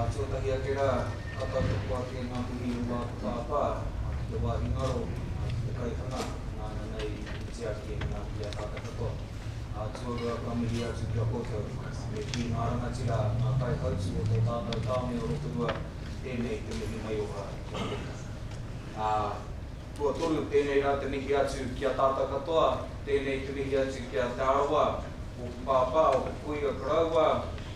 Tuatahi akera katapukua ke ngā tuhi ua pāpā, te wā ingaro, te kaihanga, nāna nei te ake ngā pia whakatako. Tuarua kamihi atu kia koutou, me ki ngā rangatira ngā kai hautu o tō tātou tāme o Rotorua, tēnei te mihi mai oha kia koutou. Kua tolu tēnei rā te mihi atu kia tātou katoa, tēnei te mihi atu kia te Arawa, o pāpā, o kuiga karaua,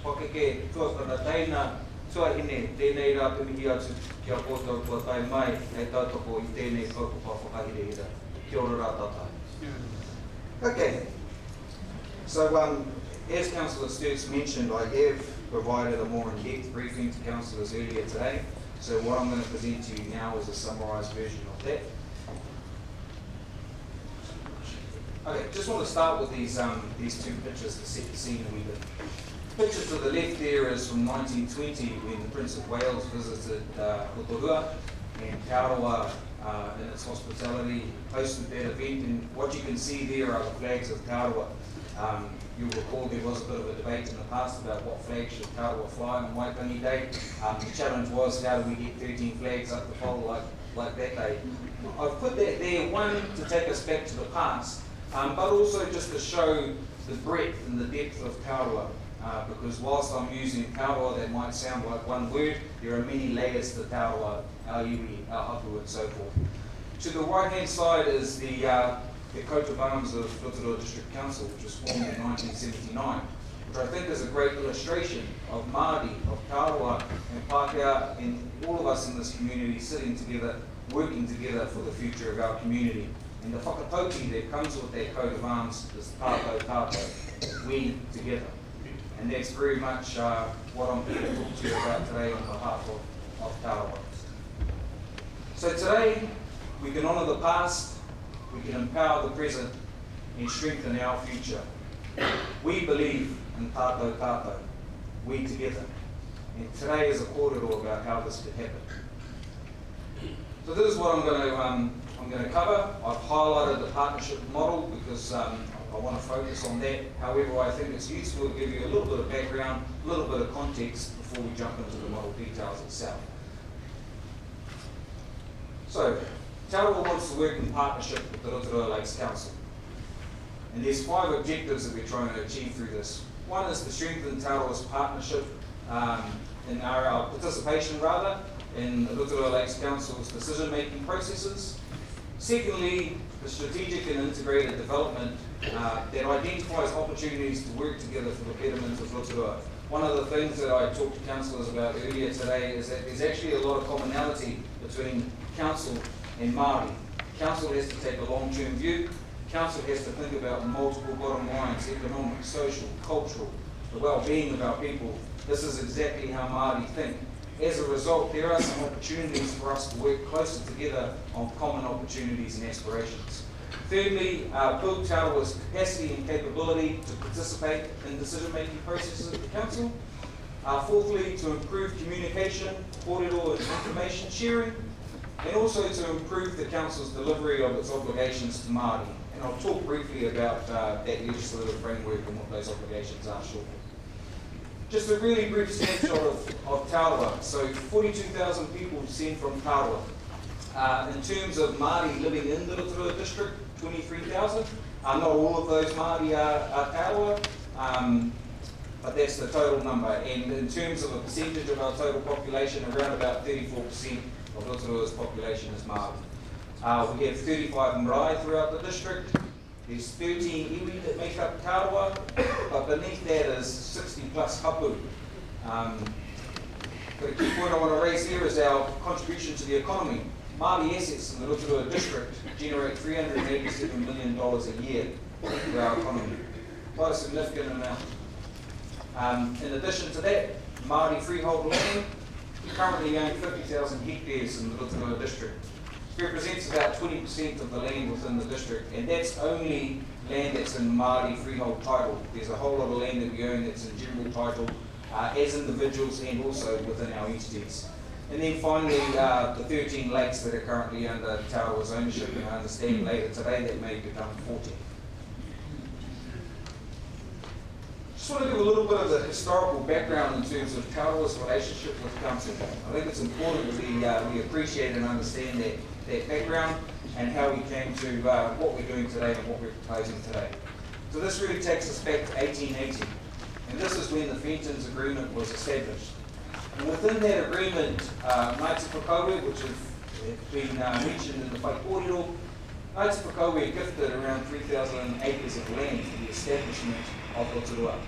whakeke tuakana teina, tuahine, tēnei rā te mihi atu kia koutou kua tai mai, hei tautoko i tēnei whakapa whakahirehira. Kia ora rā tātai. Okay. So, as Councillor Sturts mentioned, I have provided a more in-depth briefing to councillors earlier today. So what I'm going to present to you now is a summarised version of that. Okay, just want to start with these two pictures to set the scene a wee bit. The picture to the left there is from 1920 when the Prince of Wales visited Rotorua, and Arawa in its hospitality hosted that event, and what you can see there are the flags of Arawa. You'll recall there was a bit of a debate in the past about what flag should Arawa fly on Waitangi Day. The challenge was, how do we get 13 flags up the pole like that day? I've put that there, one, to take us back to the past, but also just to show the breadth and the depth of Arawa. Because whilst I'm using Arawa, that might sound like one word, there are many layers to Arawa, our iwi, our hapu, and so forth. To the right-hand side is the coat of arms of Rotorua District Council, which was formed in 1979, which I think is a great illustration of Māori, of Arawa, and Pākehā, and all of us in this community sitting together, working together for the future of our community. And the whakatauki that comes with that coat of arms is tātou tātou, we together. And that's very much what I'm here to talk to you about today on behalf of Arawa. So today, we can honour the past, we can empower the present, and strengthen our future. We believe in tātou tātou, we together. And today is a kōrero about how this could happen. So this is what I'm going to cover. I've highlighted the partnership model because I want to focus on that. However, I think it's useful to give you a little bit of background, a little bit of context before we jump into the model details itself. So, Arawa wants to work in partnership with the Rotorua Lakes Council. And there's 5 objectives that we're trying to achieve through this. One is to strengthen Arawa's partnership in our participation in the Rotorua Lakes Council's decision-making processes. Secondly, the strategic and integrated development that identifies opportunities to work together for the betterment of Rotorua. One of the things that I talked to councillors about earlier today is that there's actually a lot of commonality between council and Māori. Council has to take a long-term view. Council has to think about multiple bottom lines, economic, social, cultural, the well-being of our people. This is exactly how Māori think. As a result, there are some opportunities for us to work closer together on common opportunities and aspirations. Thirdly, build Arawa's capacity and capability to participate in decision-making processes of the Council. Fourthly, to improve communication, kōrero and information sharing, and also to improve the Council's delivery of its obligations to Māori. And I'll talk briefly about that legislative framework and what those obligations are shortly. Just a really brief snapshot of Arawa. So 42,000 people sent from Arawa. In terms of Māori living in the Rotorua district, 23,000. Not all of those Māori are Arawa, but that's the total number. And in terms of a percentage of our total population, around about 34% of Rotorua's population is Māori. We have 35 marae throughout the district. There's 13 iwi that make up Arawa, but beneath that is 60 plus hapu. But a key point I want to raise here is our contribution to the economy. Māori assets in the Rotorua district generate $387 million a year for our economy. Quite a significant amount. In addition to that, Māori freehold land currently own 50,000 hectares in the Rotorua district. Represents about 20% of the land within the district, and that's only land that's in Māori freehold title. There's a whole lot of land that we own that's in general title as individuals and also within our entities. And then finally, the 13 lakes that are currently under Arawa's ownership, and I understand later today that may become 14. Just want to give a little bit of the historical background in terms of Arawa's relationship with Council. I think it's important that we appreciate and understand that background and how we came to what we're doing today and what we're proposing today. So this really takes us back to 1880, and this is when the Fenton's Agreement was established. And within that agreement, Ngāti Whakaue, which have been mentioned in the Whaikōrero, Ngāti Whakaue gifted around 3,000 acres of land for the establishment of Rotorua.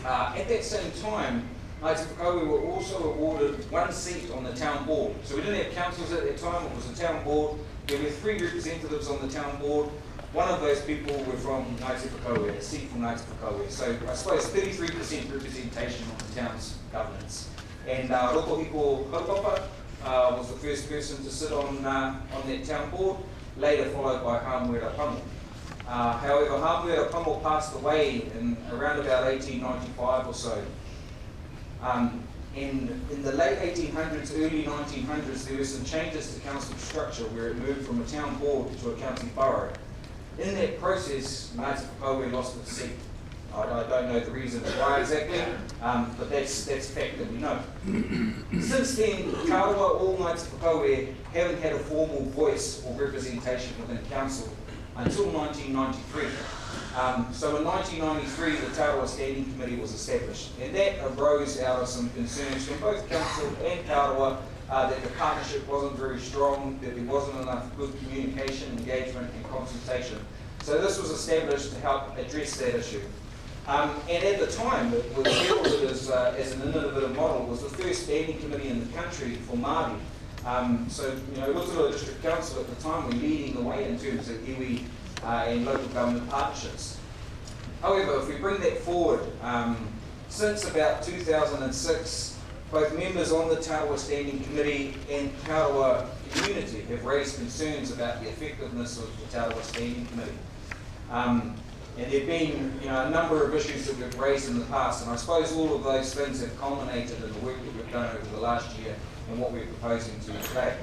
At that same time, Ngāti Whakaue were also awarded one seat on the town board. So we didn't have councils at that time, it was a town board. There were 3 representatives on the town board. One of those people were from Ngāti Whakaue, a seat from Ngāti Whakaue. So I suppose 33% representation of the town's governance. And Rotorua Lakes was the first person to sit on that town board, later followed by Arawa. However, Arawa passed away in around about 1895 or so. In the late 1800s, early 1900s, there were some changes to council structure where it moved from a town board to a county borough. In that process, Ngāti Whakaue lost its seat. I don't know the reason why exactly, but that's a fact that we know. Since then, Arawa, all Ngāti Whakaue haven't had a formal voice or representation within council until 1993. So in 1993, the Arawa Standing Committee was established, and that arose out of some concerns from both council and Arawa that the partnership wasn't very strong, that there wasn't enough good communication, engagement and consultation. So this was established to help address that issue. And at the time, it was heralded as an innovative model. It was the first standing committee in the country for Māori. So, Rotorua District Council at the time were leading the way in terms of iwi and local government partnerships. However, if we bring that forward, since about 2006, both members on the Arawa Standing Committee and Arawa community have raised concerns about the effectiveness of the Arawa Standing Committee. And there have been a number of issues that we've raised in the past, and I suppose all of those things have culminated in the work that we've done over the last year and what we're proposing to today.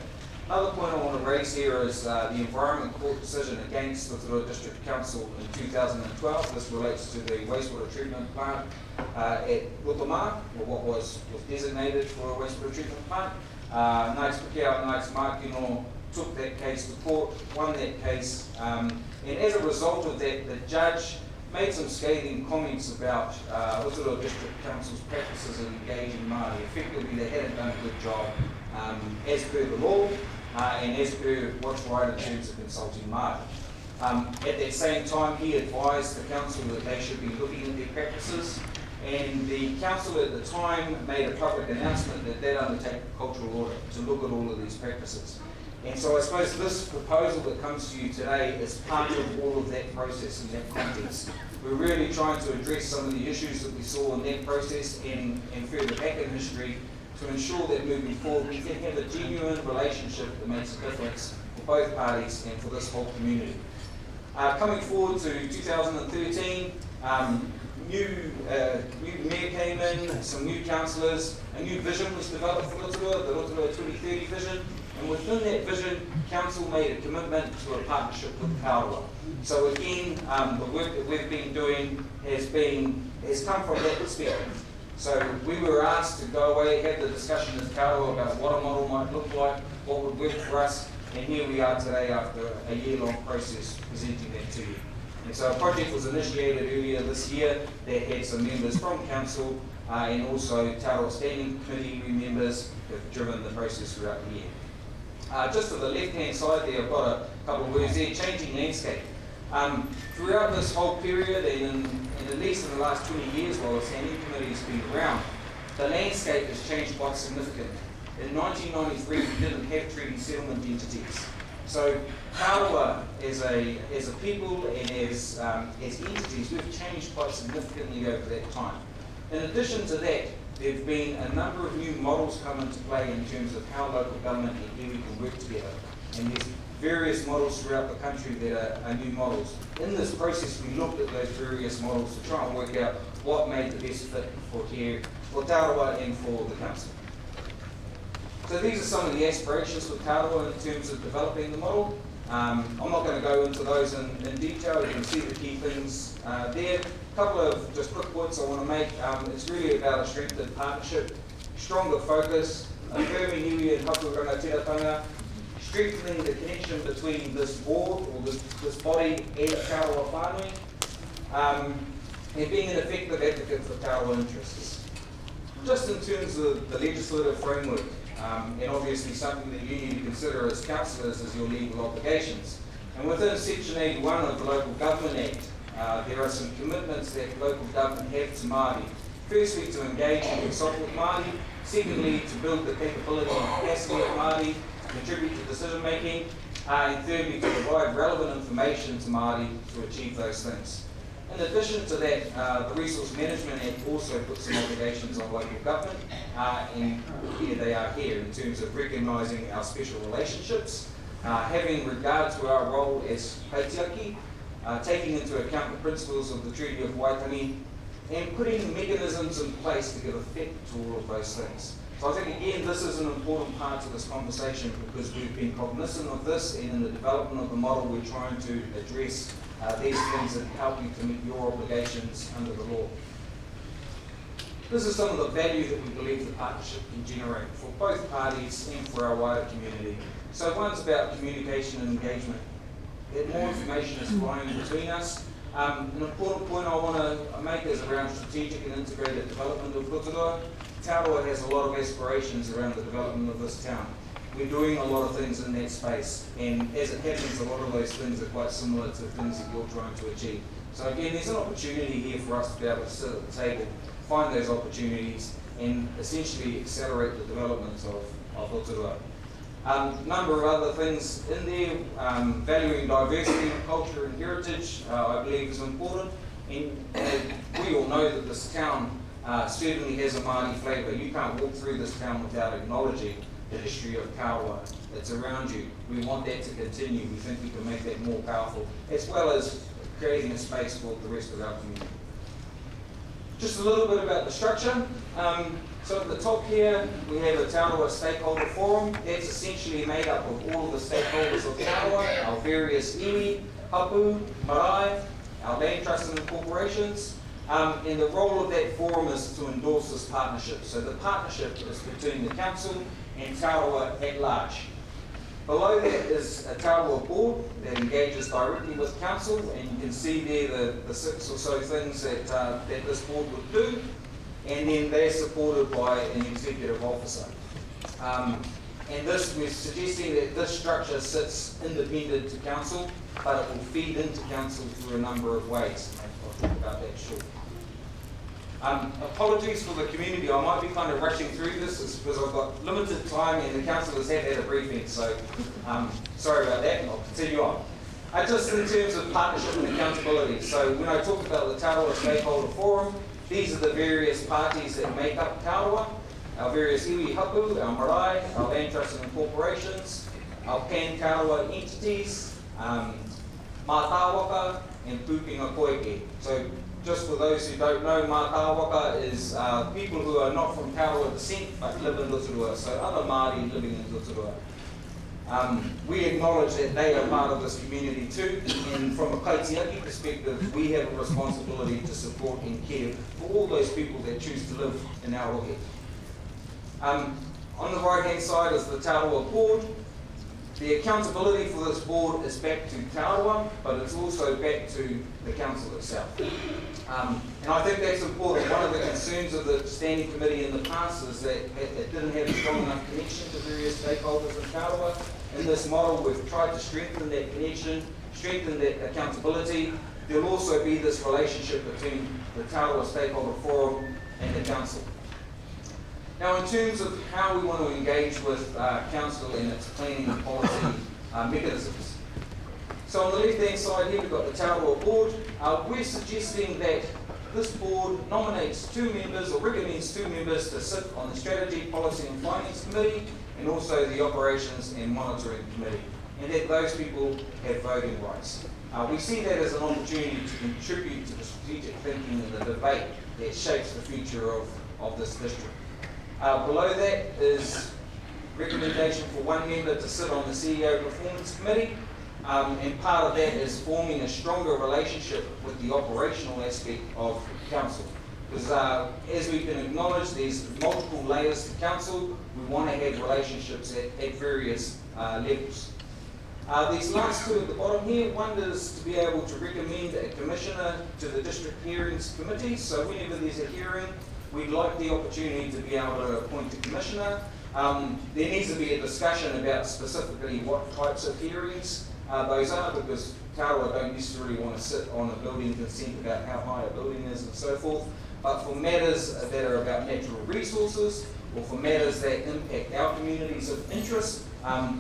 Another point I want to raise here is the Environment Court decision against the Rotorua District Council in 2012. This relates to the wastewater treatment plant at Rotorua, or what was designated for a wastewater treatment plant. Ngāti Whakea and Ngāti Mākino took that case to court, won that case, and as a result of that, the judge made some scathing comments about Rotorua District Council's practices in engaging Māori. Effectively, they hadn't done a good job as per the law and as per what's right in terms of consulting Māori. At that same time, he advised the council that they should be looking at their practices, and the council at the time made a public announcement that they'd undertake a cultural audit to look at all of these practices. And so I suppose this proposal that comes to you today is part of all of that process and that context. We're really trying to address some of the issues that we saw in that process and further back in history to ensure that moving forward we can have a genuine relationship that makes a difference for both parties and for this whole community. Coming forward to 2013, new mayor came in, some new councillors, a new vision was developed for Rotorua, the Rotorua 2030 vision. And within that vision, council made a commitment to a partnership with Arawa. So again, the work that we've been doing has come from that perspective. So we were asked to go away, have the discussion with Arawa about what a model might look like, what would work for us, and here we are today after a year-long process presenting that to you. And so a project was initiated earlier this year that had some members from council and also Arawa Standing Committee members who have driven the process throughout the year. Just to the left-hand side there, I've got a couple of words there, changing landscape. Throughout this whole period, and at least in the last 20 years while the Standing Committee has been around, the landscape has changed quite significantly. In 1993, we didn't have treaty settlement entities. So Arawa as a people and as entities, we've changed quite significantly over that time. In addition to that, there have been a number of new models come into play in terms of how local government and iwi can work together. And there's various models throughout the country that are new models. In this process, we looked at those various models to try and work out what made the best fit for here, for Arawa and for the council. So these are some of the aspirations for Arawa in terms of developing the model. I'm not going to go into those in detail. You can see the key things there. A couple of just quick points I want to make. It's really about a strengthened partnership, stronger focus, affirming iwi and hapu rangatira, strengthening the connection between this board or this body and Arawa whānui, and being an effective advocate for Arawa interests. Just in terms of the legislative framework, and obviously something that you need to consider as councillors is your legal obligations. And within Section 81 of the Local Government Act, there are some commitments that local government have to Māori. Firstly, to engage and consult with Māori. Secondly, to build the capability and capacity of Māori, to contribute to decision making. And thirdly, to provide relevant information to Māori to achieve those things. In addition to that, the Resource Management Act also puts some obligations on local government, and here they are here in terms of recognising our special relationships, having regard to our role as kaitiaki, taking into account the principles of the Treaty of Waitangi, and putting mechanisms in place to give effect to all of those things. So I think again this is an important part to this conversation because we've been cognizant of this, and in the development of the model we're trying to address these things that help you to meet your obligations under the law. This is some of the value that we believe the partnership can generate for both parties and for our wider community. So one's about communication and engagement. That more information is flowing between us. An important point I want to make is around strategic and integrated development of Rotorua. Arawa has a lot of aspirations around the development of this town. We're doing a lot of things in that space, and as it happens, a lot of those things are quite similar to things that you're trying to achieve. So again, there's an opportunity here for us to be able to sit at the table, find those opportunities, and essentially accelerate the development of Rotorua. Number of other things in there, valuing diversity, culture and heritage, I believe is important. And we all know that this town certainly has a Māori flavour. You can't walk through this town without acknowledging the history of Arawa that's around you. We want that to continue. We think we can make that more powerful, as well as creating a space for the rest of our community. Just a little bit about the structure. So at the top here, we have a Arawa Stakeholder Forum. That's essentially made up of all of the stakeholders of Arawa, our various iwi, hapu, marae, our land trusts and corporations. And the role of that forum is to endorse this partnership. So the partnership is between the council and Arawa at large. Below that is a Arawa board that engages directly with council, and you can see there the 6 or so things that this board would do, and then they're supported by an executive officer. And this, we're suggesting that this structure sits independent to council, but it will feed into council through a number of ways. I'll talk about that shortly. Apologies for the community, I might be kind of rushing through this. It's because I've got limited time and the councillors have had a briefing, so sorry about that, and I'll continue on. Just in terms of partnership and accountability, so when I talk about the Arawa Stakeholder Forum, these are the various parties that make up Arawa, our various iwi hapu, our marae, our land trusts and corporations, our pan-Arawa entities, mātāwaka, and pūkinga koike. So just for those who don't know, mātāwaka is people who are not from Arawa descent but live in Rotorua, so other Māori living in Rotorua. We acknowledge that they are part of this community too, and from a kaitiaki perspective, we have a responsibility to support and care for all those people that choose to live in our rohe. On the right hand side is the Arawa board. The accountability for this board is back to Arawa, but it's also back to the council itself. And I think that's important. One of the concerns of the standing committee in the past is that it didn't have a strong enough connection to various stakeholders in Arawa. In this model, we've tried to strengthen that connection, strengthen that accountability. There'll also be this relationship between the Arawa Stakeholder Forum and the council. Now, in terms of how we want to engage with council and its planning and policy mechanisms. So on the left-hand side here, we've got the Arawa board. We're suggesting that this board nominates 2 members or recommends 2 members to sit on the Strategy, Policy and Finance Committee and also the Operations and Monitoring Committee, and that those people have voting rights. We see that as an opportunity to contribute to the strategic thinking and the debate that shapes the future of this district. Below that is recommendation for 1 member to sit on the CEO Performance Committee. and part of that is forming a stronger relationship with the operational aspect of council. Because as we can acknowledge, there's multiple layers to council. We want to have relationships at various levels. These last two at the bottom here, one is to be able to recommend a commissioner to the district hearings committee. So whenever there's a hearing, we'd like the opportunity to be able to appoint a commissioner. There needs to be a discussion about specifically what types of hearings those are, because Arawa don't necessarily want to sit on a building consent about how high a building is and so forth. But for matters that are about natural resources, or for matters that impact our communities of interest,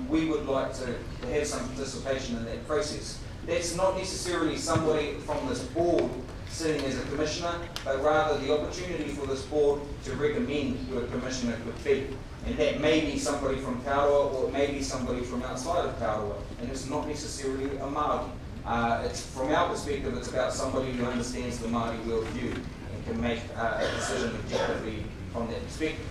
we would like to have some participation in that process. That's not necessarily somebody from this board sitting as a commissioner, but rather the opportunity for this board to recommend who a commissioner could be. And that may be somebody from Arawa, or it may be somebody from outside of Arawa, and it's not necessarily a Māori. It's, from our perspective, it's about somebody who understands the Māori worldview and can make a decision objectively from that perspective.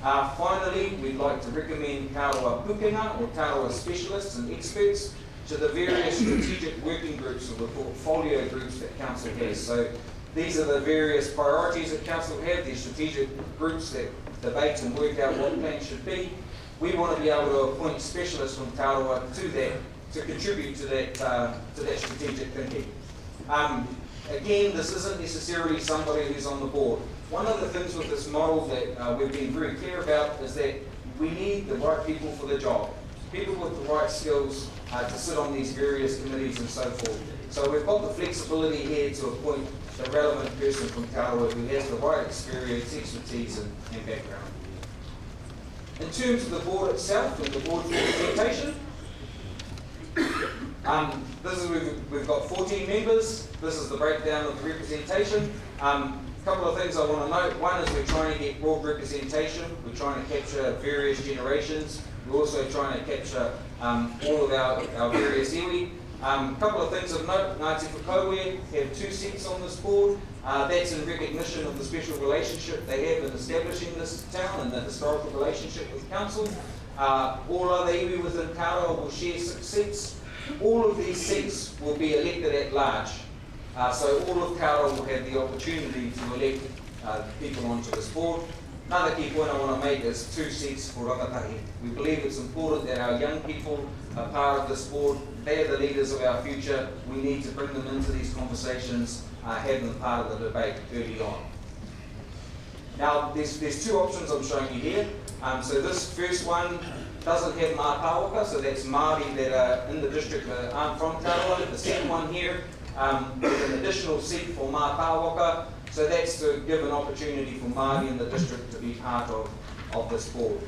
Finally, we'd like to recommend Arawa Pukenga, or Arawa specialists and experts, to the various strategic working groups or the portfolio groups that Council has. So these are the various priorities that Council have, these strategic groups that debate and work out what plans should be. We want to be able to appoint specialists from Arawa to that, to contribute to that strategic thinking. Again, this isn't necessarily somebody who's on the board. One of the things with this model that we've been very clear about is that we need the right people for the job. People with the right skills to sit on these various committees and so forth. So we've got the flexibility here to appoint the relevant person from Arawa who has the right experience, expertise and background. In terms of the board itself and the board's representation, we've got 14 members. This is the breakdown of the representation. A couple of things I want to note. One is we're trying to get broad representation. We're trying to capture various generations. We're also trying to capture all of our various iwi. A couple of things of note. Ngāti Whakaue have 2 seats on this board. That's in recognition of the special relationship they have in establishing this town and the historical relationship with council. All other iwi within Arawa will share 6 seats. All of these seats will be elected at large. So all of Arawa will have the opportunity to elect people onto this board. Another key point I want to make is 2 seats for rangatahi. We believe it's important that our young people are part of this board. They're the leaders of our future. We need to bring them into these conversations, have them part of the debate early on. Now, there's 2 options I'm showing you here. So this first one doesn't have Mā Tāwaka, so that's Māori that are in the district that aren't from Arawa. The second one here is an additional seat for Mā Tāwaka. So that's to give an opportunity for Māori in the district to be part of this board.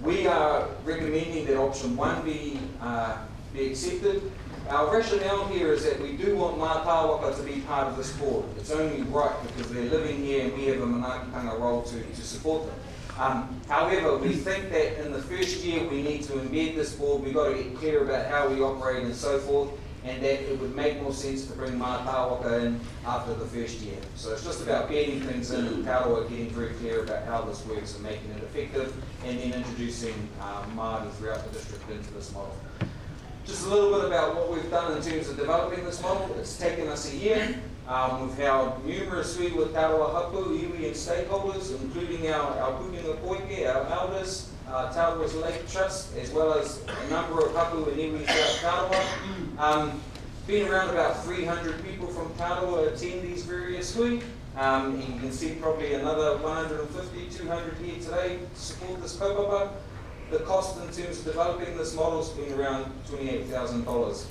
We are recommending that option 1 be accepted. Our rationale here is that we do want Mā Tāwaka to be part of this board. It's only right because they're living here and we have a manaakitanga role to support them. However, we think that in the first year we need to embed this board. We've got to get clear about how we operate and so forth, and that it would make more sense to bring Mā Tāwaka in after the first year. So it's just about getting things in and Arawa getting very clear about how this works and making it effective, and then introducing Māori throughout the district into this model. Just a little bit about what we've done in terms of developing this model. It's taken us a year. We've held numerous hui with Arawa hapu, iwi and stakeholders, including our Pukenga Poike, our elders, Arawa's Lake Trust, as well as a number of hapu and iwi throughout Arawa. Been around about 300 people from Arawa attend these various hui. And you can see probably another 150, 200 here today to support this kaupapa. The cost in terms of developing this model has been around $28,000.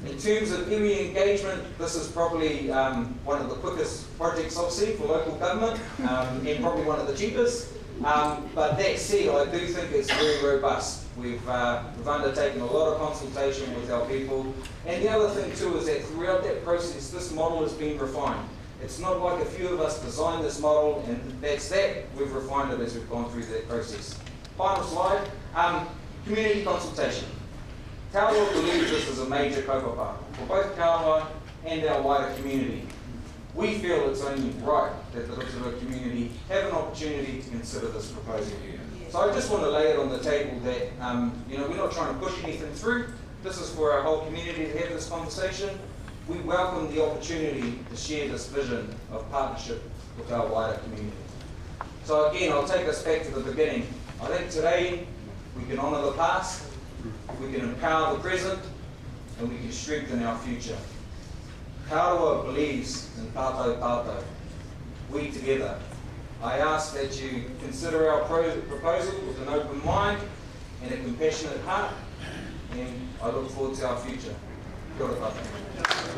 In terms of iwi engagement, this is probably one of the quickest projects I've seen for local government, and probably one of the cheapest. But that said, I do think it's very robust. We've undertaken a lot of consultation with our people. And the other thing too is that throughout that process, this model has been refined. It's not like a few of us designed this model and that's that. We've refined it as we've gone through that process. Final slide, community consultation. Arawa believes this is a major kaupapa for both Arawa and our wider community. We feel it's only right that the Rotorua community have an opportunity to consider this proposal. So I just want to lay it on the table that we're not trying to push anything through. this is for our whole community to have this conversation. We welcome the opportunity to share this vision of partnership with our wider community. So again, I'll take us back to the beginning. I think today we can honour the past, we can empower the present, and we can strengthen our future. Arawa believes in tātou tātou, we together. I ask that you consider our proposal with an open mind and a compassionate heart, and I look forward to our future. Kia ora tātou.